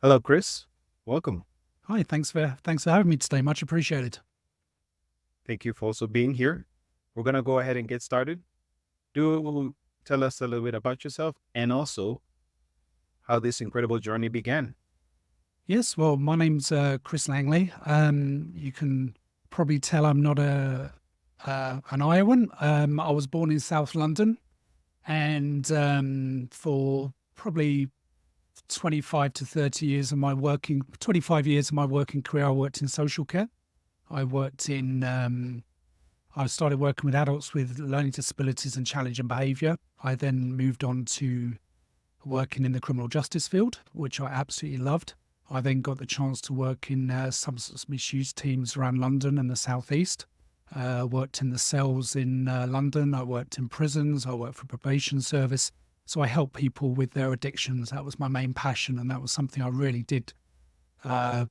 Hello, Chris. Welcome. Hi, thanks for having me today. Much appreciated. Thank you for also being here. We're going to go ahead and get started. Do tell us a little bit about yourself and also how this incredible journey began. Yes, well, my name's Chris Langley. You can probably tell I'm not a an Iowan. I was born in South London, and for probably 25 years of my working career, I worked in social care. I worked in I started working with adults with learning disabilities and challenging behaviour. I then moved on to working in the criminal justice field, which I absolutely loved. I then got the chance to work in substance misuse teams around London and the southeast. Worked in the cells in London. I worked in prisons. I worked for probation service. So I helped people with their addictions. That was my main passion, and that was something I really did uh,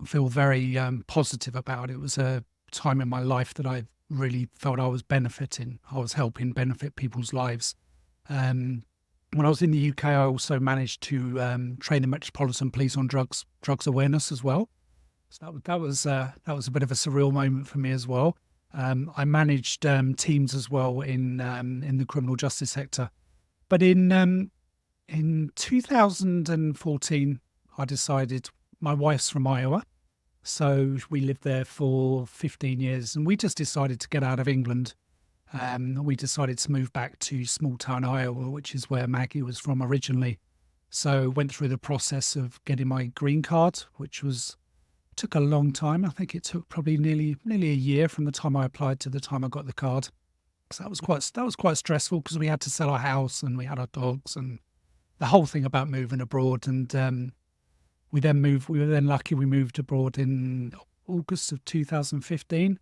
feel very positive about. It was a time in my life that I really felt I was benefiting. I was helping benefit people's lives. Um, when I was in the UK, I also managed to train the Metropolitan Police on drugs awareness as well. So that was a bit of a surreal moment for me as well. I managed teams as well in the criminal justice sector. But in 2014, I decided my wife's from Iowa, so we lived there for 15 years, and we just decided to get out of England. We decided to move back to small town Iowa, which is where Maggie was from originally. So went through the process of getting my green card, which was took a long time. I think it took probably nearly a year from the time I applied to the time I got the card. So that was quite stressful because we had to sell our house and we had our dogs and the whole thing about moving abroad. And we then moved. We were then lucky we moved abroad in August of 2015.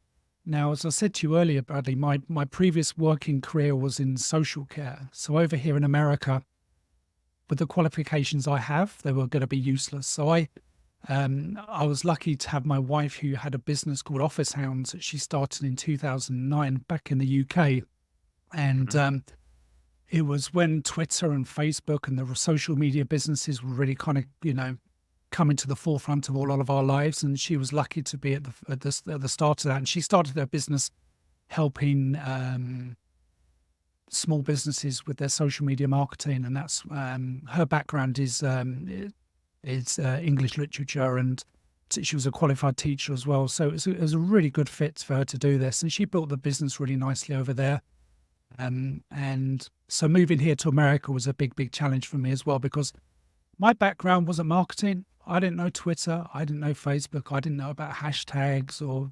Now, as I said to you earlier, Bradley, my previous working career was in social care. So over here in America, with the qualifications I have, they were going to be useless. So I was lucky to have my wife who had a business called Office Hounds that she started in 2009 back in the UK. And Mhm. it was when Twitter and Facebook and the social media businesses were really kind of, coming to the forefront of a lot of our lives. And she was lucky to be at the start of that. And she started her business helping small businesses with their social media marketing. And that's her background is English literature, and she was a qualified teacher as well. So it was a really good fit for her to do this. And she built the business really nicely over there. And so moving here to America was a big challenge for me as well, because my background wasn't marketing. I didn't know Twitter. I didn't know Facebook. I didn't know about hashtags or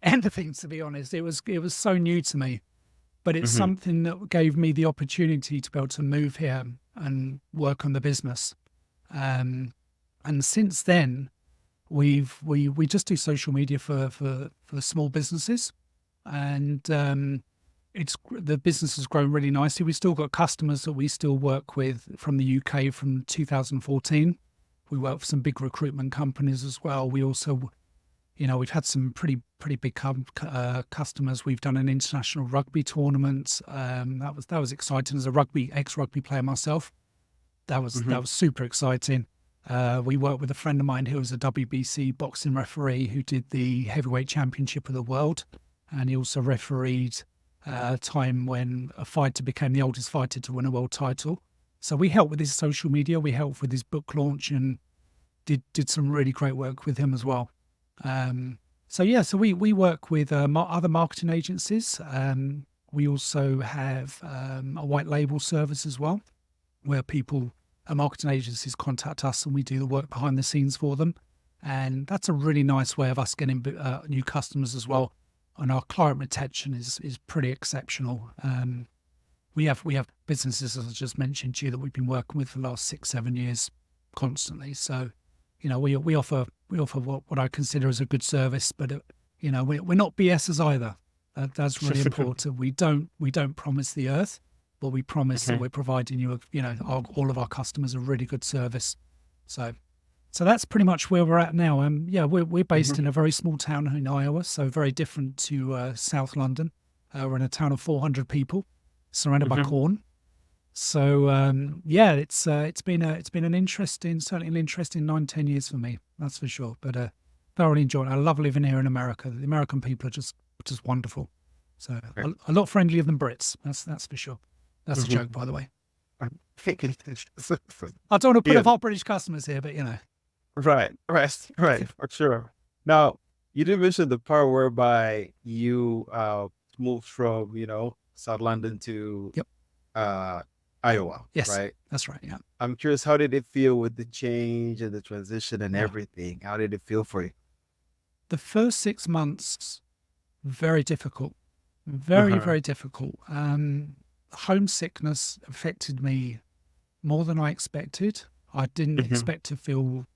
anything, to be honest. It was so new to me, but it's Mhm. something that gave me the opportunity to be able to move here and work on the business. Um, and since then, we just do social media for small businesses, and it's the business has grown really nicely. We still got customers that we still work with from the UK from 2014. We work for some big recruitment companies as well. We also, we've had some pretty big customers. We've done an international rugby tournament. That was exciting as a rugby ex-rugby player myself. That Mhm. was super exciting. We worked with a friend of mine who was a WBC boxing referee who did the heavyweight championship of the world, and he also refereed a time when a fighter became the oldest fighter to win a world title. So we helped with his social media, we helped with his book launch, and did some really great work with him as well. So yeah, so we work with other marketing agencies. We also have a white label service as well, where marketing agencies contact us and we do the work behind the scenes for them. And that's a really nice way of us getting new customers as well. And our client retention is pretty exceptional. We have businesses, as I just mentioned to you, that we've been working with for the last 6 7 years constantly. So, we offer what I consider as a good service, but we're not BSs either. That's really important. We don't promise the earth, but we promise that Mhm. we're providing you, all of our customers a really good service. So, so that's pretty much where we're at now. Yeah, we're based Mhm. in a very small town in Iowa, so very different to South London. We're in a town of 400 people, surrounded by Mhm. corn. So yeah, it's been an interesting, certainly an interesting 9, 10 years for me. That's for sure. But thoroughly enjoyed it. I love living here in America. The American people are just wonderful. So Right. a lot friendlier than Brits. That's for sure. That's a Mhm. joke, by the way. I'm I don't want to put Yeah. off our British customers here, but you know. Right. Right. For sure. Now, you did mention the part whereby you moved from, South London to Yep. uh Iowa, Yes, right? that's right. Yeah. I'm curious, how did it feel with the change and the transition and Oh, everything? How did it feel for you? the first 6 months very difficult, very Uh-huh. very difficult. Homesickness affected me more than I expected. I didn't Hmm. expect to feel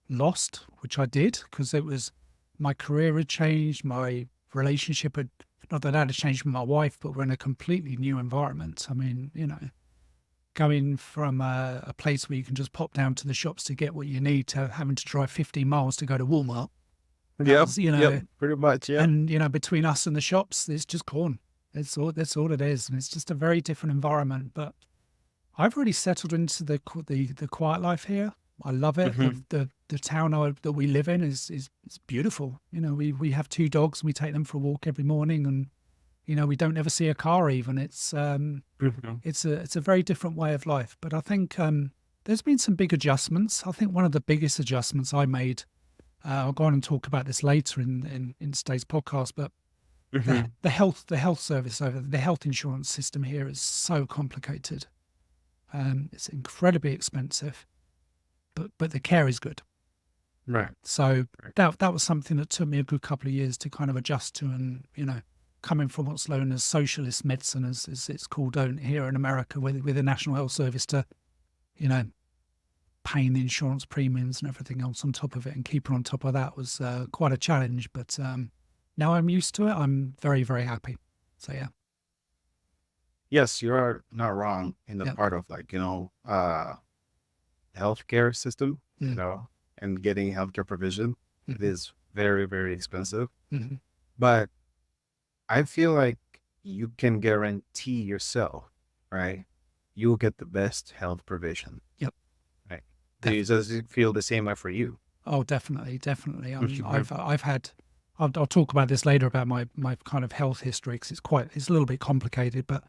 lost, which I did, because it was my career had changed, my relationship had not that had changed with my wife, but we're in a completely new environment. I mean, going from a place where you can just pop down to the shops to get what you need to having to drive 15 miles to go to Walmart. That Yep. was, Yep. Pretty much. Yep. and between us and the shops, it's just corn. That's all it is, and it's just a very different environment. But I've really settled into the quiet life here. I love it. The Hmm. the the town that we live in is beautiful. We have 2 dogs and we take them for a walk every morning, and we don't ever see a car even. Hmm. It's a very different way of life. But I think there's been some big adjustments. I think one of the biggest adjustments I made. I'll go on and talk about this later in today's podcast, but Hmm. the health service over the health insurance system here is so complicated. It's incredibly expensive, but the care is good. Right. So Right. that was something that took me a good couple of years to kind of adjust to, and coming from what's known as socialist medicine, as it's called down here in America, with the National Health Service, to you know paying the insurance premiums and everything else on top of it, and keeping on top of that was quite a challenge. But now I'm used to it. I'm very very happy. So yeah, Yes, you are not wrong in the yeah, part of healthcare system, mm, and getting healthcare provision. It mm, is very, very expensive. mm, But I feel like you can guarantee yourself, right? You'll get the best health provision, yep, right? definitely. Does it feel the same way for you? Oh, definitely, definitely. Mhm. I've had. I'll talk about this later about my kind of health history, because it's a little bit complicated, but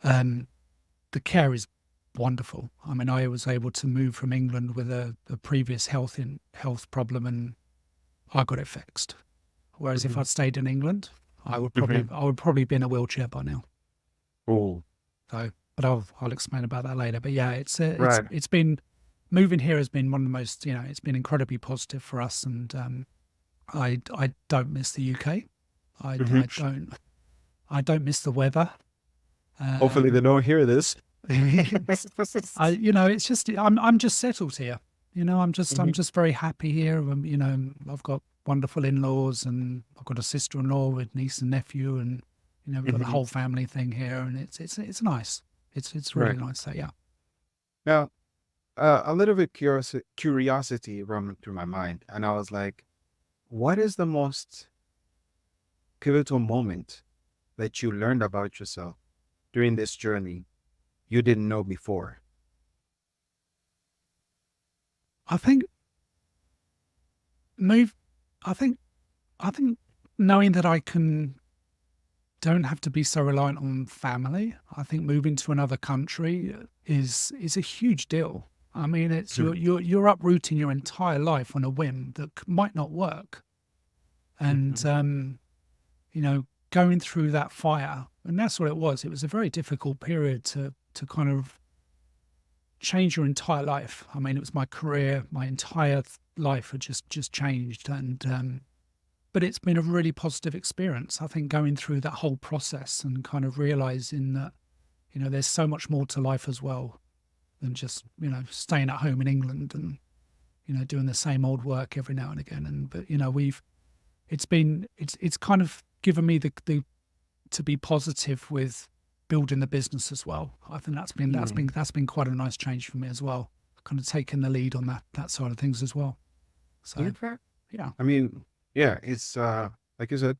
um, the care is wonderful. I mean, I was able to move from England with a previous health problem, and I got it fixed. Whereas if Mhm. I'd stayed in England, I would probably Mhm. I would probably be in a wheelchair by now. Oh, So, but I'll explain about that later. But yeah, right. it's been moving here has been one of the most, it's been incredibly positive for us, and I don't miss the UK. I Mhm. I don't I don't miss the weather. Hopefully they Um, don't hear this. it's just I'm just settled here. I'm Mhm. just very happy here. I've got wonderful in-laws, and I've got a sister-in-law with niece and nephew, and we've got the Mhm. whole family thing here, and it's nice. It's really Right. nice. So yeah. Now, a little bit curiosity running through my mind, and I was like, what is the most pivotal moment that you learned about yourself during this journey you didn't know before? I think move. I think I think knowing that I can don't have to be so reliant on family. I think moving to another country is a huge deal. I mean, it's Mhm. you're uprooting your entire life on a whim that might not work, and Mhm. going through that fire, and that's what it was. It was a very difficult period to kind of change your entire life. I mean, it was my career, my entire life had just changed, and but it's been a really positive experience. I think going through that whole process and kind of realizing that there's so much more to life as well than just staying at home in England and doing the same old work every now and again. And but we've it's kind of given me the to be positive with building the business as well. I think Mhm. that's been quite a nice change for me as well. Kind of taking the lead on that side of things as well. So Okay. yeah. I mean, yeah, it's like you said,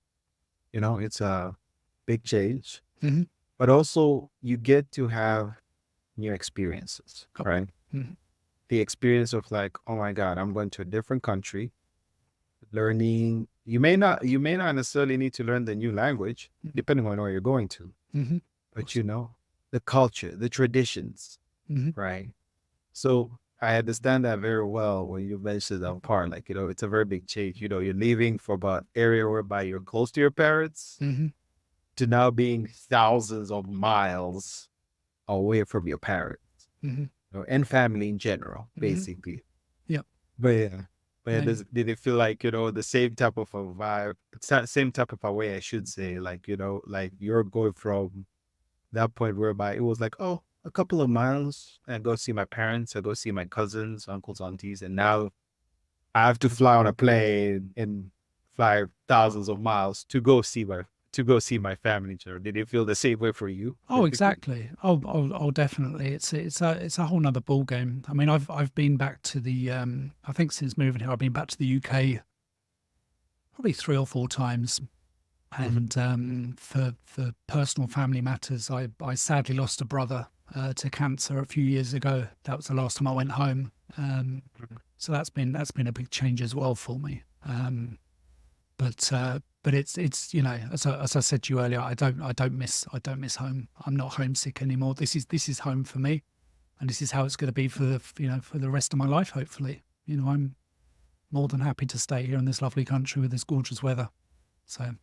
it's a big change. Hmm. but also you get to have new experiences, Oh, right? mhm, The experience of like, oh my God, I'm going to a different country, learning. You may not necessarily need to learn the new language, mhm, depending on where you're going to, mhm, of but course. the culture, the traditions, Mhm, right? So I understand that very well when you mentioned that part. Like, it's a very big change. You're leaving from an area whereby you're close to your parents mhm, to now being thousands of miles away from your parents, mhm, and family in general, mhm. basically. Yep. But yeah, but yeah, No. did it feel like, the same type of a vibe, same type of a way, I should say, like, like you're going from that point whereby it was like, oh, a couple of miles, and I go see my parents, I go see my cousins, uncles, aunties, and now I have to fly on a plane and fly thousands of miles to go see my family. So did it feel the same way for you, Oh, basically? exactly. Oh, definitely. It's a whole nother ball game. I mean, I've been back to the I think since moving here, I've been back to the UK probably 3 or 4 times. Mhm. And for personal family matters, I sadly lost a brother to cancer a few years ago. That was the last time I went home. Um, so that's been a big change as well for me. But it's as I said to you earlier, I don't miss home. I'm not homesick anymore. This is home for me, and this is how it's going to be for the rest of my life. Hopefully, I'm more than happy to stay here in this lovely country with this gorgeous weather. So,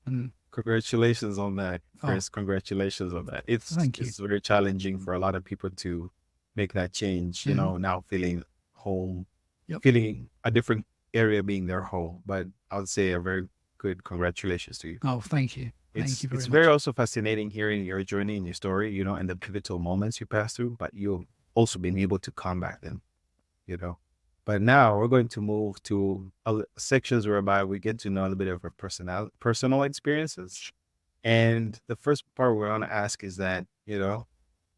and Congratulations on that. oh, First, congratulations on that. It's thank you. it's very challenging for a lot of people to make that change, Hmm. now feeling home, Yep. feeling a different area being their home. But I would say a very good congratulations to you. Oh, thank you. Thank It's you it's very very much. also fascinating hearing your journey and your story, and the pivotal moments you passed through, but you've also been able to combat them, you know. But now we're going to move to sections whereby we get to know a little bit of our personal experiences. And the first part we're going to ask is that,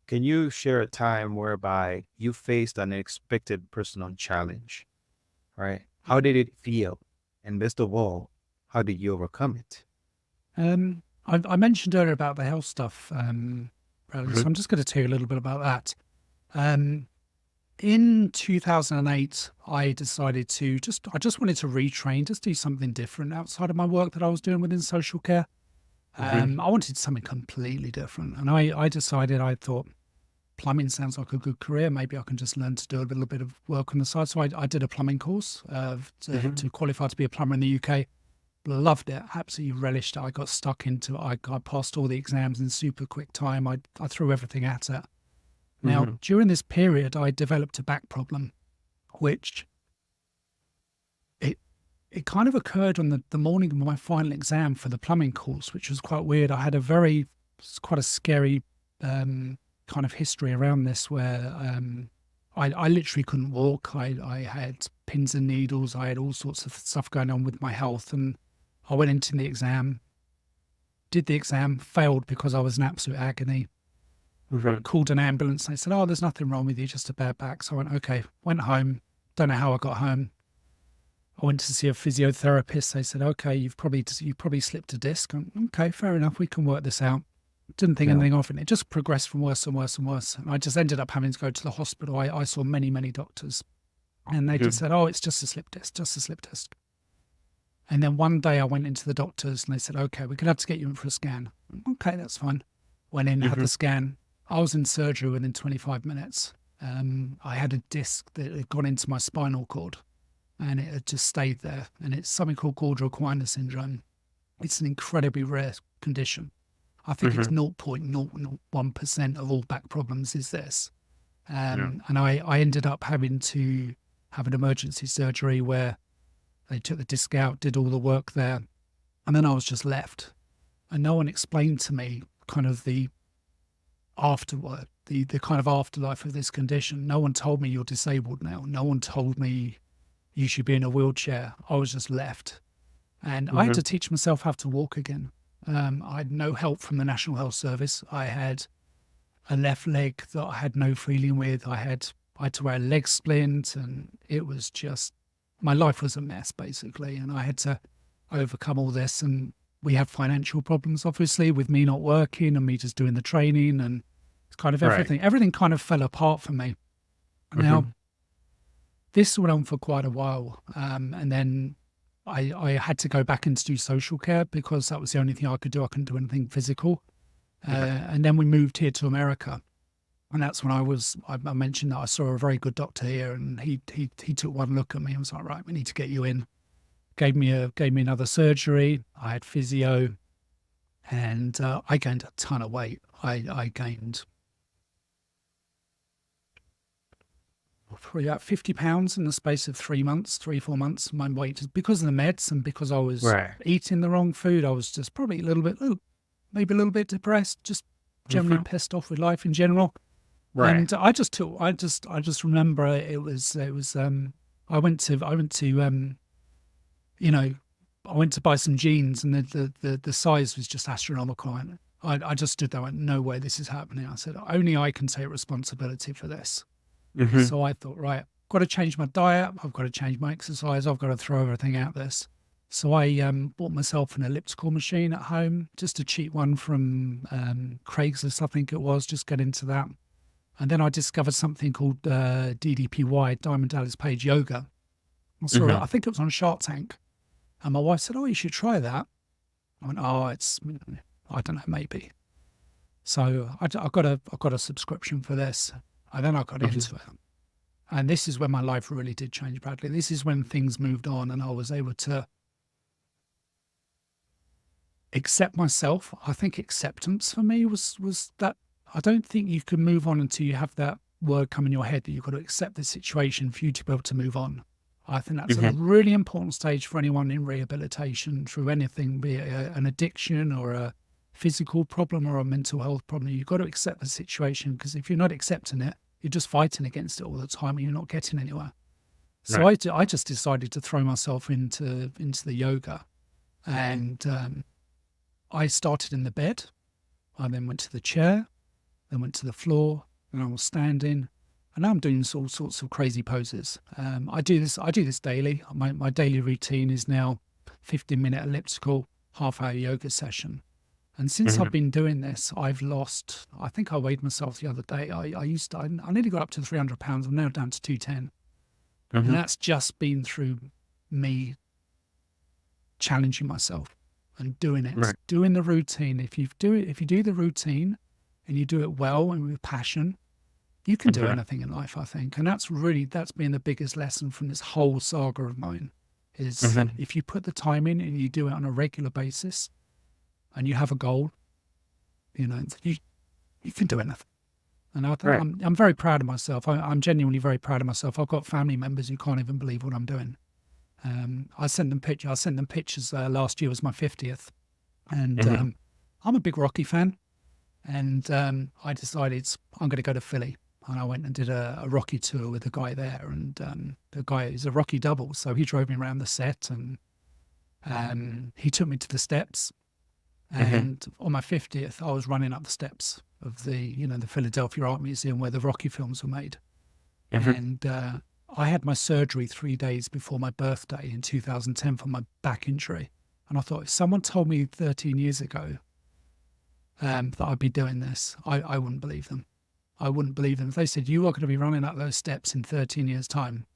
can you share a time whereby you faced an unexpected personal challenge, right? How did it feel? And best of all, how did you overcome it? I mentioned earlier about the health stuff, Bradley, Mhm. so I'm just going to tell you a little bit about that. Um, in 2008, I just wanted to retrain, just do something different outside of my work that I was doing within social care. Mhm. I wanted something completely different, and I decided, I thought plumbing sounds like a good career. Maybe I can just learn to do a little bit of work on the side. So I did a plumbing course Mhm. to qualify to be a plumber in the UK. Loved it, absolutely relished it. I got stuck into it. I passed all the exams in super quick time. I threw everything at it. Now, Mhm. during this period, I developed a back problem, which it it kind of occurred on the morning of my final exam for the plumbing course, which was quite weird. I had it's quite a scary kind of history around this where I literally couldn't walk. I had pins and needles. I had all sorts of stuff going on with my health. And I went into the exam, did the exam, failed because I was in absolute agony. Mhm. Called an ambulance. They said, "Oh, there's nothing wrong with you, just a bad back." So I went, "Okay." Went home. Don't know how I got home. I went to see a physiotherapist. They said, "Okay, you've probably slipped a disc." Okay, fair enough. We can work this out. Didn't think Yeah. anything of it. It just progressed from worse and worse and worse. And I just ended up having to go to the hospital. I saw many, many doctors, and they just Mhm. said, "Oh, it's just a slip disc, just a slip disc." And then one day I went into the doctors and they said, "Okay, we're going to have to get you in for a scan." Okay, that's fine. Went in, had the Mhm. scan. I was in surgery within 25 minutes. I had a disc that had gone into my spinal cord and it had just stayed there. And it's something called Gordon Quiner syndrome. It's an incredibly rare condition. I think it's Mhm. 0.001% of all back problems is this. Yeah. And I ended up having to have an emergency surgery where they took the disc out, did all the work there, and then I was just left. And no one explained to me kind of the afterward, the kind of afterlife of this condition. No one told me you're disabled now. No one told me you should be in a wheelchair. I was just left. And I had Mhm. to teach myself how to walk again. I had no help from the National Health Service. I had a left leg that I had no feeling with. I had to wear a leg splint, and it was just my life was a mess basically. And I had to overcome all this. And we had financial problems, obviously, with me not working and me just doing the training, and it's kind of Right. everything kind of fell apart for me. Now, Mhm. this went on for quite a while. And then I had to go back into do social care because that was the only thing I could do. I couldn't do anything physical. Right. And then we moved here to America. And that's when I mentioned that I saw a very good doctor here, and he took one look at me and was like, right, we need to get you in. Gave me another surgery. I had physio, and I gained a ton of weight. I gained probably about 50 pounds in the space of 3 months, 4 months. My weight, because of the meds and because I was Right. eating the wrong food, I was just probably a little bit, maybe a little bit depressed, just generally Mhm. pissed off with life in general. Right. And I just remember I went to you know, I went to buy some jeans, and the size was just astronomical. And I just stood there and went, no way this is happening. I said, only I can take responsibility for this. Mhm. So I thought, right, I've got to change my diet. I've got to change my exercise. I've got to throw everything out this. So I bought myself an elliptical machine at home, just a cheap one from Craigslist, I think it was, just get into that. And then I discovered something called DDPY, Diamond Dallas Page Yoga. I saw it, Mhm. I think it was on Shark Tank. And my wife said, oh, you should try that. I went, oh, I don't know, maybe. So I got a subscription for this. And then I got Mhm. into it. And this is when my life really did change, Bradley. This is when things moved on and I was able to accept myself. I think acceptance for me was that I don't think you can move on until you have that word come in your head that you've got to accept the situation for you to be able to move on. I think that's a Mhm. really important stage for anyone in rehabilitation through anything, be it an addiction or a physical problem or a mental health problem. You've got to accept the situation, because if you're not accepting it, you're just fighting against it all the time and you're not getting anywhere. So Right. I just decided to throw myself into the yoga, and I started in the bed. I then went to the chair, then went to the floor, and I was standing, and now I'm doing all sorts of crazy poses. I do this daily. My daily routine is now 15-minute elliptical, half-hour yoga session. And since I've Mhm. been doing this, I've lost. I think I weighed myself the other day. I nearly got up to 300 pounds. I'm now down to 210, and Mhm. that's just been through me challenging myself and doing it, Right. doing the routine. If you do the routine and you do it well and with passion, you can do Mhm. anything in life, I think. And that's been the biggest lesson from this whole saga of mine, is Mhm. if you put the time in and you do it on a regular basis and you have a goal, you you can do anything. And Right. I'm very proud of myself. I'm genuinely very proud of myself. I've got family members who can't even believe what I'm doing. I sent them pictures. Last year was my 50th, and Mhm. I'm a big Rocky fan. And I decided I'm going to go to Philly, and I went and did a Rocky tour with a guy there. And the guy is a Rocky double, so he drove me around the set, and he took me to the steps. Mhm. And on my 50th, I was running up the steps of the Philadelphia Art Museum where the Rocky films were made. Mhm. And I had my surgery 3 days before my birthday in 2010 for my back injury. And I thought, if someone told me 13 years ago that I'd be doing this, I wouldn't believe them. I wouldn't believe them. If they said, you are going to be running up those steps in 13 years' time,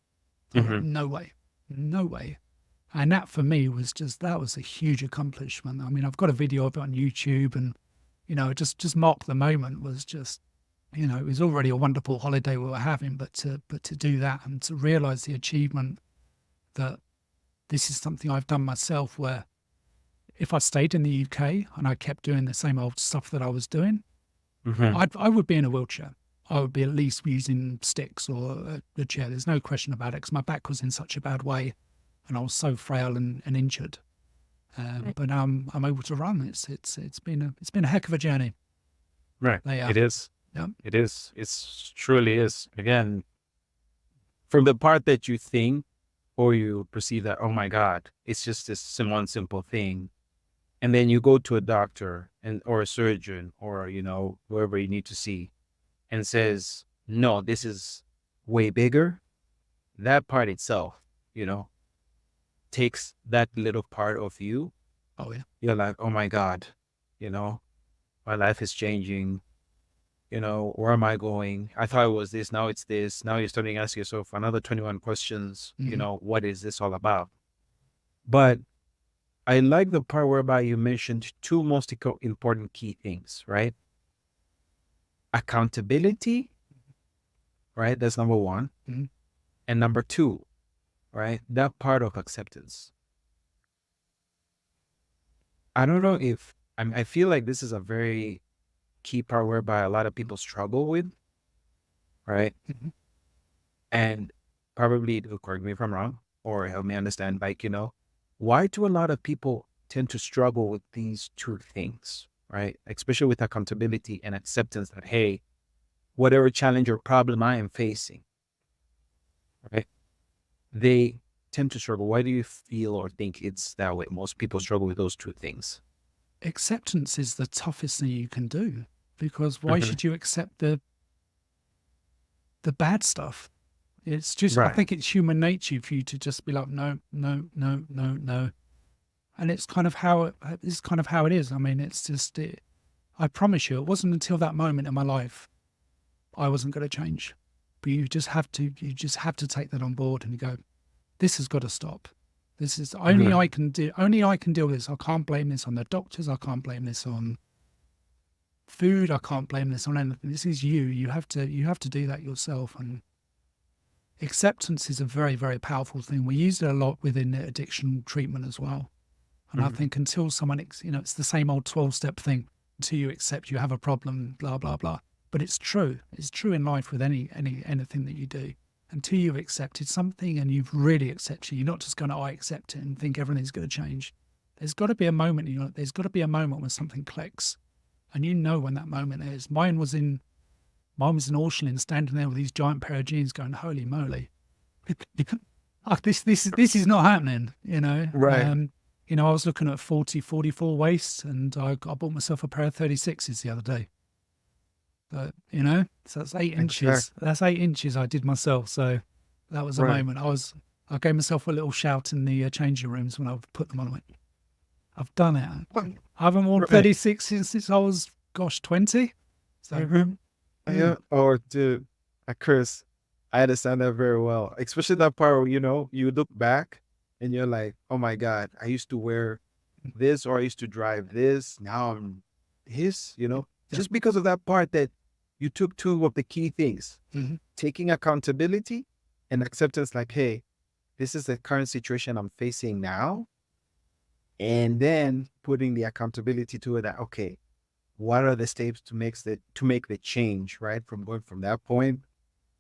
I went, Mhm. no way, no way. And that for me that was a huge accomplishment. I mean, I've got a video of it on YouTube, and, just mark the moment was just, it was already a wonderful holiday we were having, but to do that and to realize the achievement that this is something I've done myself, where if I stayed in the UK and I kept doing the same old stuff that I was doing, Mhm. I would be in a wheelchair. I would be at least using sticks or a chair. There's no question about it, because my back was in such a bad way and I was so frail and injured. But now I'm able to run. It's been a heck of a journey. Right. Yeah, It is. yeah, It is. It's truly is. Again, from the part that you think or you perceive that, oh my God, it's just this one simple thing. And then you go to a doctor and or a surgeon or, whoever you need to see and says, no, this is way bigger. That part itself, you know, takes that little part of you. Oh yeah. You're like, oh my God, my life is changing. Where am I going? I thought it was this. Now it's this. Now you're starting to ask yourself another 21 questions. Hmm. What is this all about? But I like the part whereby you mentioned two most important key things, right? Accountability, right? That's number one. Hmm. And number two, right? That part of acceptance. I don't know if I feel like this is a very key part whereby a lot of people struggle with, right? Hmm. And probably, correct me if I'm wrong, or help me understand, like, why do a lot of people tend to struggle with these two things, right? Especially with accountability and acceptance that, hey, whatever challenge or problem I am facing, right? They tend to struggle. Why do you feel or think it's that way? Most people struggle with those two things. Acceptance is the toughest thing you can do, because why Hmm. should you accept the bad stuff? It's just, I Right. think it's human nature for you to just be like, no, no, no, no, no. And it's kind of how it is. I mean, it's just, I promise you, it wasn't until that moment in my life I wasn't going to change. But you just have to take that on board and you go, this has got to stop. This is Hmm. only I can deal with this. I can't blame this on the doctors. I can't blame this on food. I can't blame this on anything. This is you. You have to do that yourself. And acceptance is a very, very powerful thing. We use it a lot within addiction treatment as well. And I Hmm. think until someone, it's the same old 12-step thing. Until you accept you have a problem, blah blah blah. But it's true. It's true in life with anything that you do. Until you've accepted something and you've really accepted, you're not just going to I accept it and think everything's going to change. There's got to be a moment. There's got to be a moment when something clicks, and you know when that moment is. Mine was in Auckland, standing there with these giant pair of jeans, going, "Holy moly, this is not happening." Right. I was looking at 40, 44 waist, and I bought myself a pair of 36s the other day. But so that's 8 inches. Exactly. That's 8 inches I did myself. So that was a Right. moment. I gave myself a little shout in the changing rooms when I put them on. I went, I've done it. I haven't worn Right. 36 since I was, gosh, 20. So Mhm. yeah. Yeah. Oh, dude, Chris, I understand that very well. Especially that part where, you look back and you're like, oh my God, I used to wear this or I used to drive this. Now I'm his, Yeah. just because of that part that you took two of the key things, Hmm. taking accountability and acceptance, like, hey, this is the current situation I'm facing now. And then putting the accountability to it that, okay, what are the steps to make the change, right? From going from that point,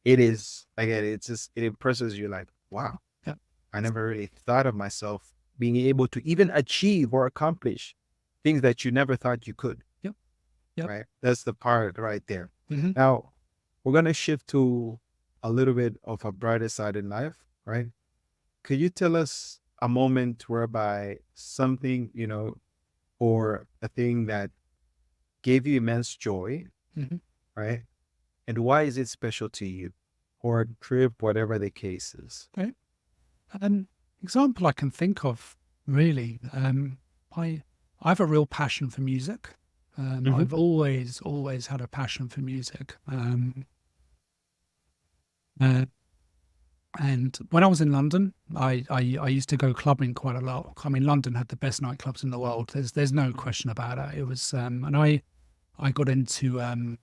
it is again, it's just it impresses you like, wow, Yeah. I never really thought of myself being able to even achieve or accomplish things that you never thought you could, Yep. Yep. right? That's the part right there. Hmm. Now, we're gonna shift to a little bit of a brighter side in life, right? Could you tell us a moment whereby something, or a thing that gave you immense joy, Hmm. right? And why is it special to you? Or a trip, whatever the case is. Okay. An example I can think of, really, I I have a real passion for music. Hmm. I've always had a passion for music. Uh, and when I was in London, I used to go clubbing quite a lot. I mean, London had the best nightclubs in the world. There's no question about it. It was, and I got into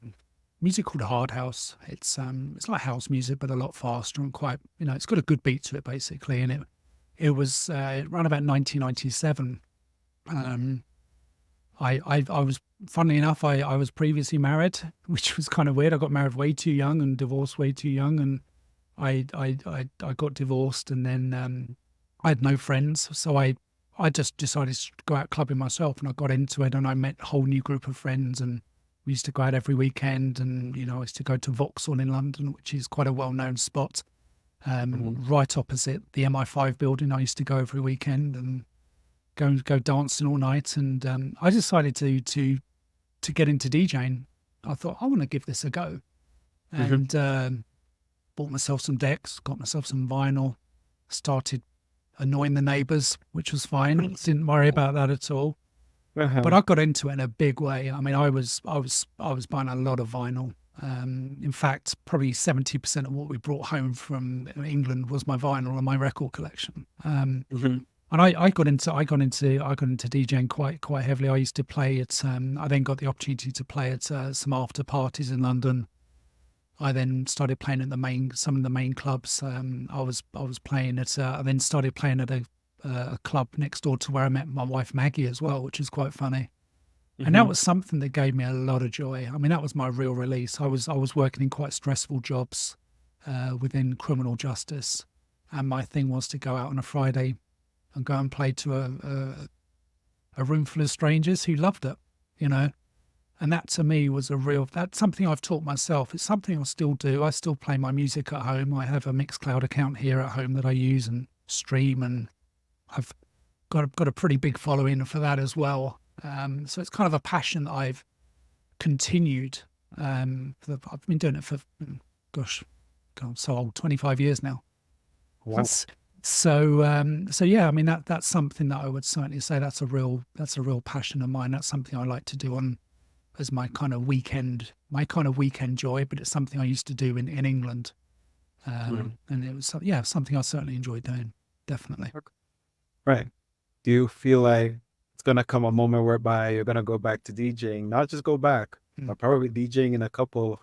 music called hard house. It's like house music, but a lot faster and quite, it's got a good beat to it basically. And it was around about 1997. Um, I was, funnily enough, I was previously married, which was kind of weird. I got married way too young and divorced way too young, and I got divorced, and then I had no friends, so I just decided to go out clubbing myself, and I got into it, and I met a whole new group of friends, and we used to go out every weekend, and I used to go to Vauxhall in London, which is quite a well-known spot, Hmm. right opposite the MI5 building. I used to go every weekend and go dancing all night, and I decided to get into DJing. I thought I want to give this a go, Hmm. and bought myself some decks, got myself some vinyl, started annoying the neighbours, which was fine. Didn't worry about that at all. But Uh-huh. I got into it in a big way. I mean, I was buying a lot of vinyl. In fact, probably 70% of what we brought home from England was my vinyl and my record collection. Mhm. And I got into DJing quite heavily. I used to play at. I then got the opportunity to play at some after parties in London. I then started playing at some of the main clubs. I was playing at. I then started playing at a club next door to where I met my wife Maggie as well, which is quite funny. And that Mhm. was something that gave me a lot of joy. I mean, that was my real release. I was working in quite stressful jobs within criminal justice, and my thing was to go out on a Friday and go and play to a room full of strangers who loved it, you know. And that to me was that's something I've taught myself. It's something I still do. I still play my music at home. I have a Mixcloud account here at home that I use and stream, and I've got a pretty big following for that as well. So it's kind of a passion that I've continued. I've been doing it for, gosh, God, I'm so old, 25 years now. Wow. So yeah, I mean that's something that I would certainly say that's a real passion of mine. That's something I like to do on as my kind of weekend joy. But it's something I used to do in England, Mhm. and it was yeah something I certainly enjoyed doing. Definitely. Okay. Right. Do you feel like it's gonna come a moment whereby you're gonna go back to DJing? Not just go back, Mm. but probably DJing in a couple,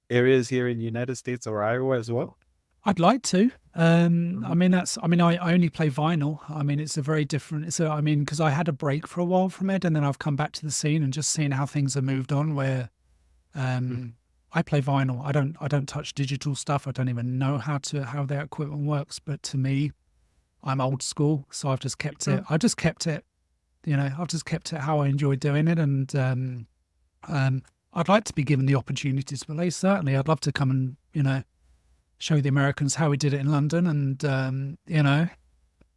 areas here in the United States or Iowa as well. I'd like to. I Mhm. mean, I only play vinyl. I mean, it's a very different, I mean, because I had a break for a while from it and then I've come back to the scene and just seeing how things have moved on where, Mhm. I play vinyl. I don't touch digital stuff. I don't even know how their equipment works. But to me, I'm old school. So Mhm. I've just kept it how I enjoy doing it. And, um, I'd like to be given the opportunity to play. Certainly, I'd love to come and, show the Americans how we did it in London, and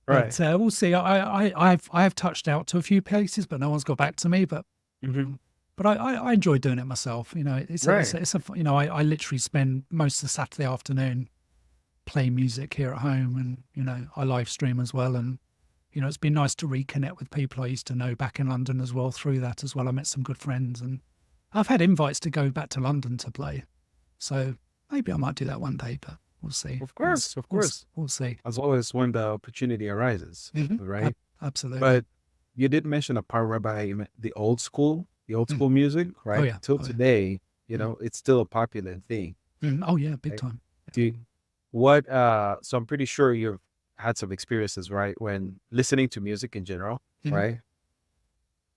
Right. but we'll see. I have touched out to a few places, but no one's got back to me. Mhm. But I enjoy doing it myself. Right. I literally spend most of the Saturday afternoon playing music here at home, and I live stream as well, and it's been nice to reconnect with people I used to know back in London as well through that as well. I met some good friends, and I've had invites to go back to London to play. So maybe I might do that one day, but we'll see. Of course, of course. We'll see. As always, when the opportunity arises, Hmm. right? Absolutely. But you did mention a part whereby you meant the old Mm. school music, Oh right? yeah. Till Oh yeah. today, Mm. it's still a popular thing, Oh yeah. Big right? time. Do you, so I'm pretty sure you've had some experiences, right? When listening to music in general, Mhm. right?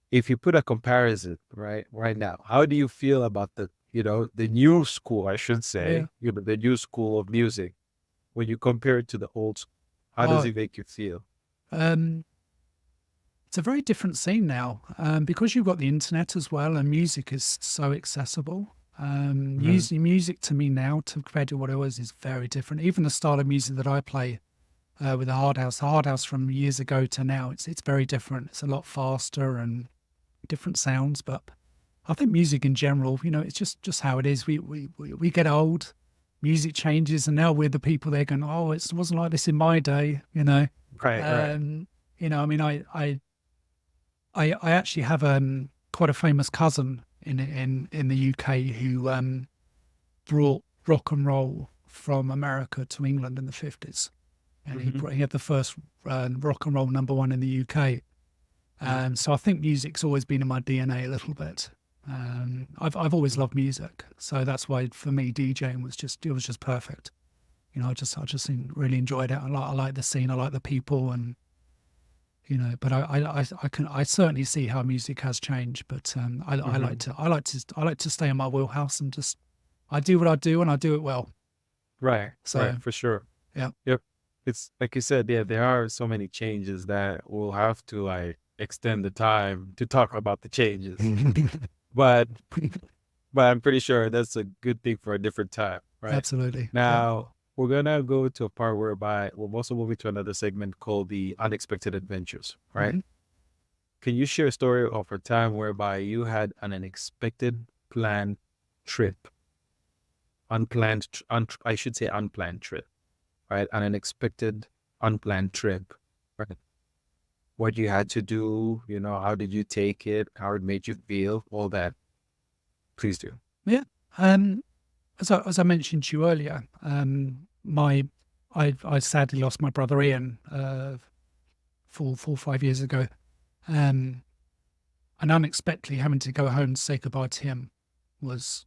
If you put a comparison, right now, how do you feel about the new school, I should Yeah. say, the new school of music when you compare it to the old school? How does Oh, it make you feel? um, it's a very different scene now because you've got the internet as well, and music is so accessible. Mhm. Music to me now, to compared to what it was, is very different. Even the style of music that I play with the hard house from years ago to now, it's very different. It's a lot faster and different sounds, but I think music in general, it's just how it is. We get old, music changes, and now we're the people there going, "Oh, it wasn't like this in my day," you know. Right, right. Um, I mean, I actually have quite a famous cousin in the UK who brought rock and roll from America to England in the 50s, and Mhm. he had the first rock and roll number one in the UK. Mhm. So I think music's always been in my DNA a little bit. I've always loved music, so that's why for me DJing was just perfect. I just really enjoyed it. I like the scene, I like the people, and But I certainly see how music has changed. But Mhm. I like to stay in my wheelhouse and just I do what I do and I do it well. Right, right, So for sure. yeah. Yep. It's like you said, yeah, there are so many changes that we'll have to like extend the time to talk about the changes. But but I'm pretty sure that's a good thing for a different time, right? Absolutely. Yeah. Now we're gonna go to a part whereby we'll also move into another segment called the unexpected adventures, right? Hmm. Can you share a story of a time whereby you had an unexpected planned trip, I should say unplanned trip, right? An unexpected unplanned trip, right? What you had to do, how did you take it, how it made you feel, all that. Please do. Yeah. Um, as I mentioned to you earlier, I sadly lost my brother Ian 4 or 5 years ago, um, and unexpectedly having to go home to say goodbye to him was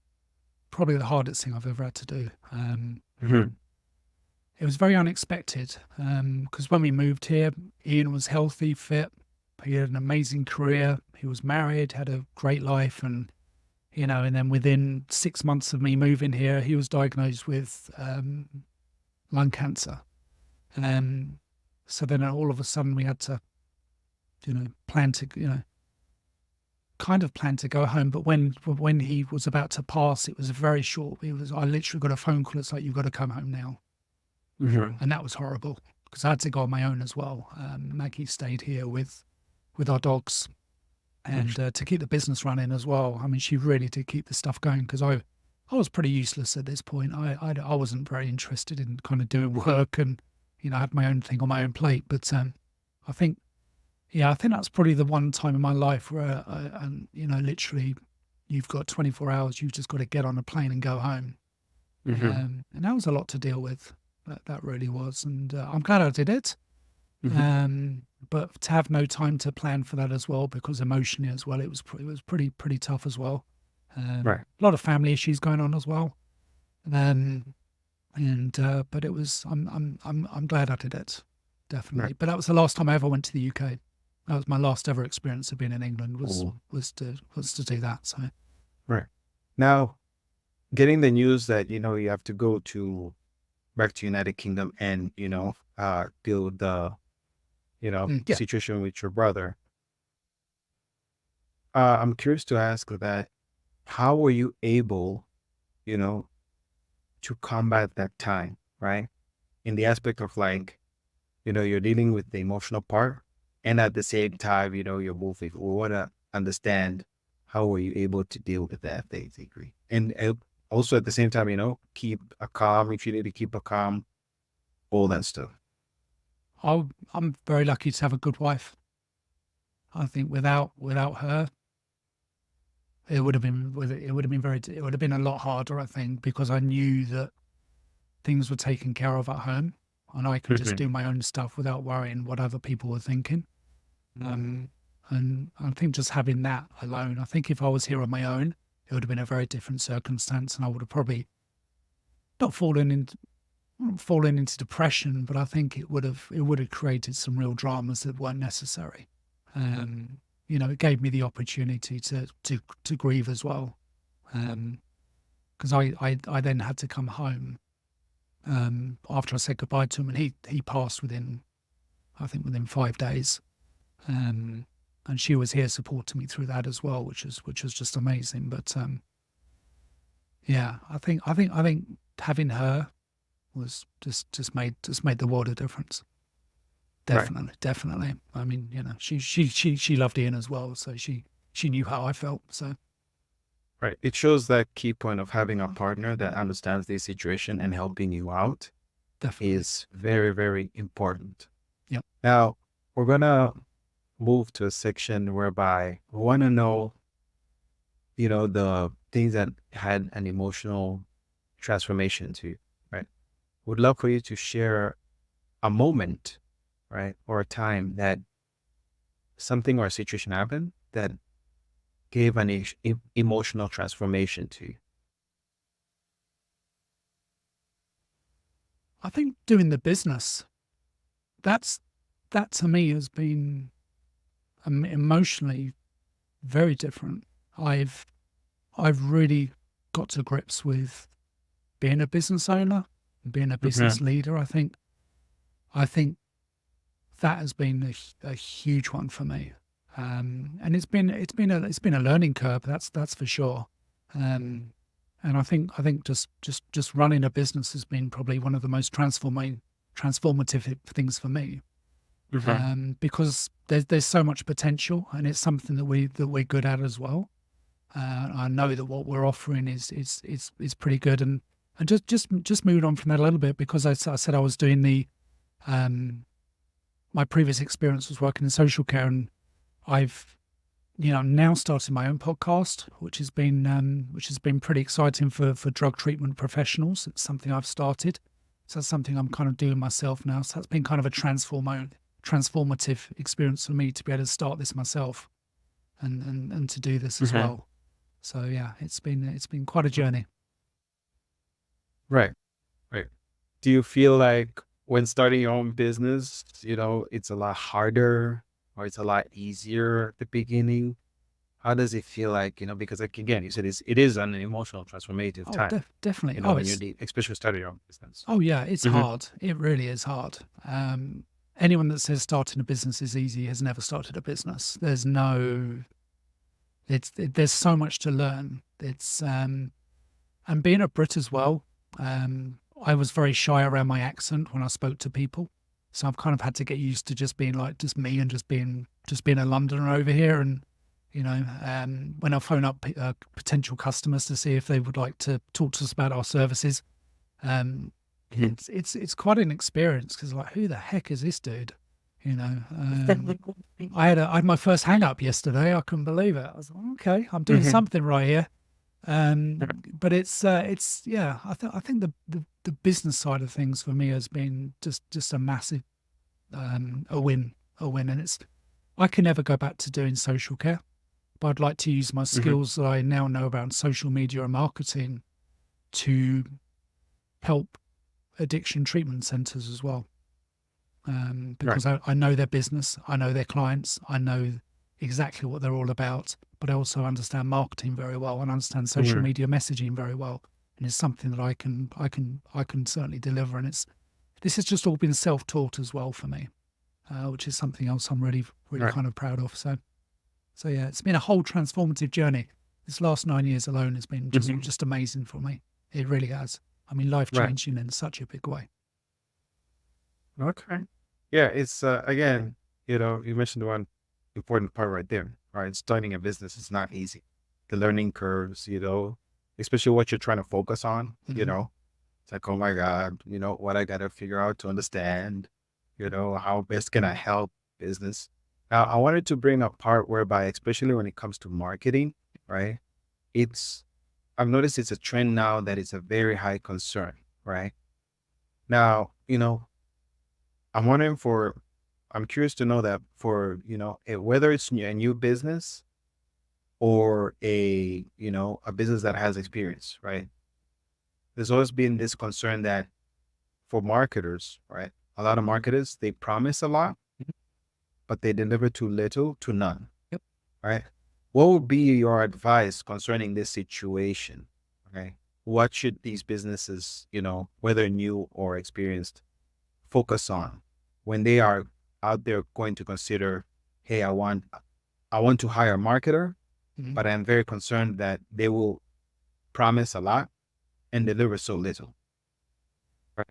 probably the hardest thing I've ever had to do. Mhm. It was very unexpected because when we moved here, Ian was healthy, fit. He had an amazing career. He was married, had a great life, and and then within 6 months of me moving here, he was diagnosed with lung cancer. Um, so then all of a sudden we had to, plan to, kind of plan to go home. But when he was about to pass, it was very short. I literally got a phone call. It's like, you've got to come home now. Mhm. And that was horrible because I had to go on my own as well. Maggie stayed here with our dogs and to keep the business running as well. I mean, she really did keep the stuff going because I was pretty useless at this point. I wasn't very interested in kind of doing work and I had my own thing on my own plate. But I think I think that's probably the one time in my life where literally you've got 24 hours. You've just got to get on a plane and go home. Mhm. And that was a lot to deal with. That really was, and I'm glad I did it. Mhm. But to have no time to plan for that as well, because emotionally as well, it was pretty tough as well. Right. A lot of family issues going on as well. Um, and but it was I'm glad I did it, Right. definitely. But that was the last time I ever went to the UK. That was my last ever experience of being in England Cool. was to do that. So Right. Now, getting the news that, you have to go to back to United Kingdom and, deal with the, yeah, situation with your brother. I'm curious to ask that how were you able, you know, to combat that time, right? In the aspect of like, you're dealing with the emotional part and at the same time, you're moving. We want to understand how were you able to deal with that basically. And also at the same time, keep a calm if you need to keep a calm, all that stuff. I'm very lucky to have a good wife. I think without her, it would have been it would have been a lot harder, I think, because I knew that things were taken care of at home and I could just Mhm. do my own stuff without worrying what other people were thinking. Um, and I think just having that alone, I think if I was here on my own, it would have been a very different circumstance and I would have probably not fallen into depression, but I think it would have created some real dramas that weren't necessary. It gave me the opportunity to grieve as well. Because I then had to come home after I said goodbye to him, and he passed within 5 days. And she was here supporting me through that as well, which was just amazing. But yeah, I think having her was just made the world a difference. Right. Definitely. I mean, she loved Ian as well, so she knew how I felt. So Right. It shows that key point of having a partner that understands the situation and helping you out definitely, is very, very important. yeah. Now, we're going to move to a section whereby we want to know, the things that had an emotional transformation to you, right? Would love for you to share a moment, right? Or a time that something or a situation happened that gave an emotional transformation to you. I think doing the business that's that to me has been emotionally very different. I've I've really got to grips with being a business owner, being a business Mhm. leader. I think that has been a huge one for me, and it's been a learning curve. That's for sure. Um, and I think just running a business has been probably one of the most transformative things for me, Mhm. because there's so much potential, and it's something that we're good at as well. I know that what we're offering is pretty good, and just moving on from that a little bit because I said I was doing the My previous experience was working in social care, and I've now started my own podcast, which has been pretty exciting for drug treatment professionals. It's something I've started, so that's something I'm kind of doing myself now. So that's been kind of a transformative experience for me to be able to start this myself and to do this as well. So yeah, it's been quite a journey. Right. Right. Do you feel like when starting your own business, it's a lot harder or it's a lot easier at the beginning? How does it feel like, because like, again, you said it is an emotional transformative Oh, time, definitely. when you're especially starting your own business. Oh yeah, it's Hmm. hard. It really is hard. Anyone that says starting a business is easy has never started a business. There's so much to learn. And being a Brit as well, I was very shy around my accent when I spoke to people. So I've kind of had to get used to just being like just me and just being a Londoner over here. And when I phone up potential customers to see if they would like to talk to us about our services, it's quite an experience because like, who the heck is this dude? I had my first hang up yesterday. I couldn't believe it. I was like, okay, I'm doing something right here. But it's yeah. I think the business side of things for me has been just a massive a win, and I can never go back to doing social care, but I'd like to use my skills that I now know about social media and marketing to help addiction treatment centers as well. Because I know their business, I know their clients, I know exactly what they're all about, but I also understand marketing very well and understand social media messaging very well. And it's something that I can certainly deliver. And this has just all been self-taught as well for me, which is something else I'm really kind of proud of. So yeah, it's been a whole transformative journey. This last 9 years alone has been just amazing for me. It really has. I mean, life changing in such a big way. Okay. Yeah, it's again, you mentioned one important part right there, right? Starting a business is not easy. The learning curves, especially what you're trying to focus on, it's like, oh my God, what I gotta figure out to understand, how best can I help business. Now, I wanted to bring a part whereby, especially when it comes to marketing, right? I've noticed it's a trend now that it's a very high concern, right? Now, I'm curious to know that for, whether it's a new business or a business that has experience, right? There's always been this concern that for marketers, right? A lot of marketers, they promise a lot, but they deliver too little to none, Yep. right? What would be your advice concerning this situation? Okay. What should these businesses, whether new or experienced, focus on when they are out there going to consider, hey, I want to hire a marketer, but I'm very concerned that they will promise a lot and deliver so little. Right.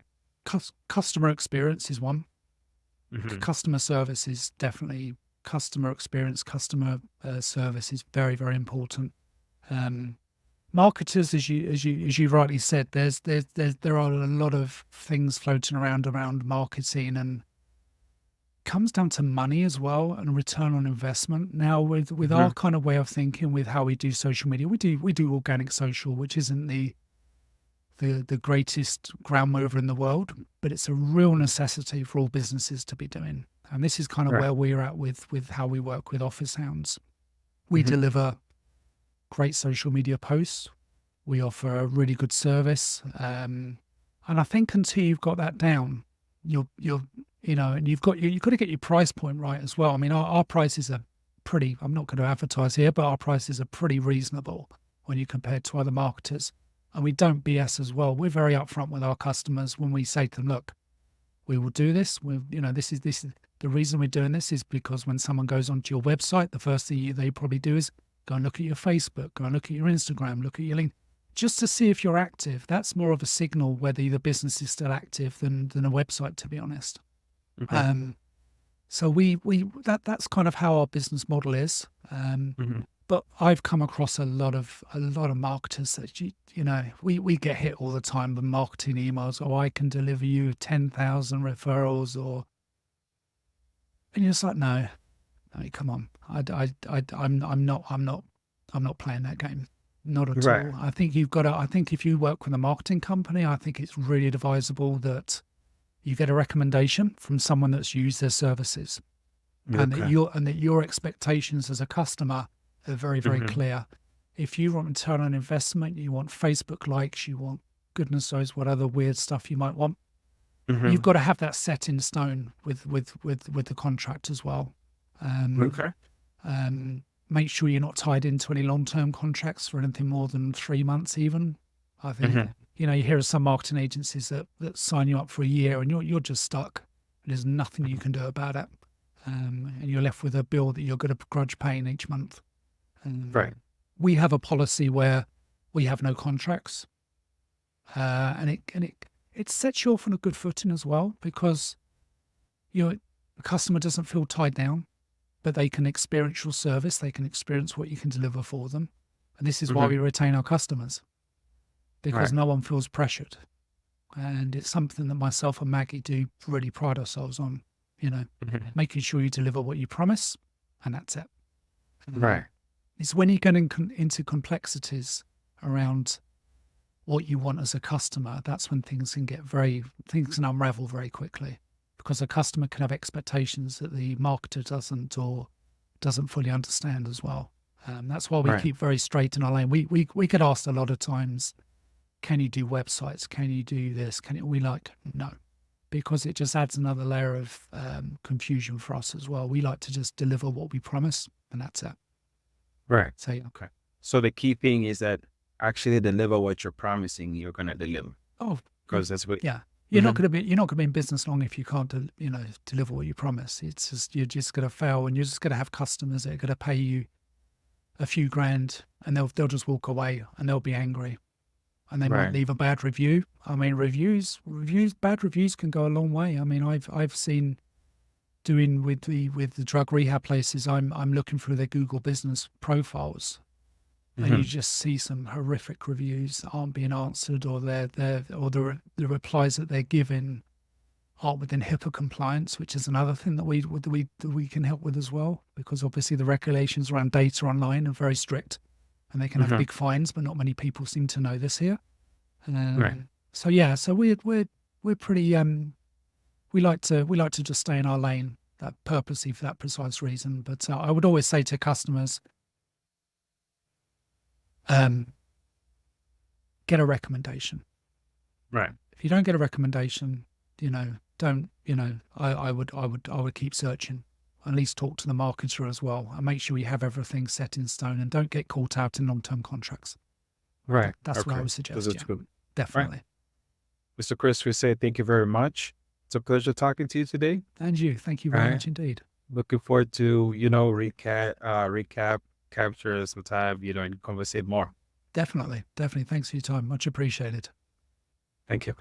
Customer experience is one. Customer service is definitely customer experience. Customer service is very, very important. Marketers, as you rightly said, there are a lot of things floating around marketing, and comes down to money as well and return on investment. Now, with our kind of way of thinking, with how we do social media, we do organic social, which isn't the greatest ground mover in the world, but it's a real necessity for all businesses to be doing. And this is kind of where we're at with how we work with Office Hounds. We deliver great social media posts. We offer a really good service. And I think until you've got that down, and you've got to get your price point right as well. I mean, our prices are pretty, I'm not going to advertise here, but our prices are pretty reasonable when you compare to other marketers. And we don't BS as well. We're very upfront with our customers when we say to them, look, we will do this. This is the reason we're doing this is because when someone goes onto your website, the first thing they probably do is go and look at your Facebook, go and look at your Instagram, look at your link, just to see if you're active. That's more of a signal whether the business is still active than a website, to be honest. So that's kind of how our business model is. But I've come across a lot of marketers that you know, we get hit all the time with marketing emails. Oh, I can deliver you 10,000 referrals, or and you're just like, no, come on, I'm not playing that game, not at Right. all. I think you've got to. I think if you work with a marketing company, I think it's really advisable that you get a recommendation from someone that's used their services, and Okay. that your expectations as a customer are very, very Hmm. clear. If you want return on investment, you want Facebook likes, you want goodness knows what other weird stuff you might want. You've Hmm. got to have that set in stone with the contract as well. Um, Okay. Make sure you're not tied into any long-term contracts for anything more than 3 months even. I think, Hmm. you know, you hear of some marketing agencies that sign you up for a year and you're just stuck. There's nothing you can do about it. And you're left with a bill that you're going to begrudge paying each month. Right. We have a policy where we have no contracts, and it sets you off on a good footing as well, because the customer doesn't feel tied down, but they can experience your service, they can experience what you can deliver for them, and this is why Hmm. we retain our customers, because Right. no one feels pressured, and it's something that myself and Maggie do really pride ourselves on. You know, Hmm. making sure you deliver what you promise, and that's it. Right. It's when you get into complexities around what you want as a customer, that's when things can unravel very quickly, because a customer can have expectations that the marketer doesn't, or doesn't fully understand as well. That's why we Right. keep very straight in our lane. We get asked a lot of times, can you do websites? Can you do this? We like, no, because it just adds another layer of confusion for us as well. We like to just deliver what we promise, and that's it. Right. So yeah. Okay. So the key thing is that actually deliver what you're promising you're going to deliver, Oh, because that's what. yeah. Hmm. You're not going to be in business long if you can't, deliver what you promise. It's just, you're just going to fail, and you're just going to have customers that are going to pay you a few grand, and they'll just walk away, and they'll be angry, and they might Right. leave a bad review. I mean, bad reviews can go a long way. I mean, I've seen, doing with the drug rehab places, I'm looking through their Google business profiles, and you Hmm. just see some horrific reviews that aren't being answered, or the replies that they're giving aren't within HIPAA compliance, which is another thing that we can help with as well, because obviously the regulations around data online are very strict, and they can have Hmm. big fines, but not many people seem to know this here. Right. So yeah, so we're pretty we like to just stay in our lane, that purposely for that precise reason. But I would always say to customers, um, get a recommendation. Right. If you don't get a recommendation, don't, I would keep searching. At least talk to the marketer as well, and make sure you have everything set in stone, and don't get caught out in long-term contracts. Right. That's what I Okay. would So suggest. that's Yeah, good. Right. definitely. Mr. Chris, we say thank you very much. It's a pleasure talking to you today. And you, thank you All very right. much indeed. Looking forward to, recap, capture some time, and conversate more. Definitely. Thanks for your time. Much appreciated. Thank you.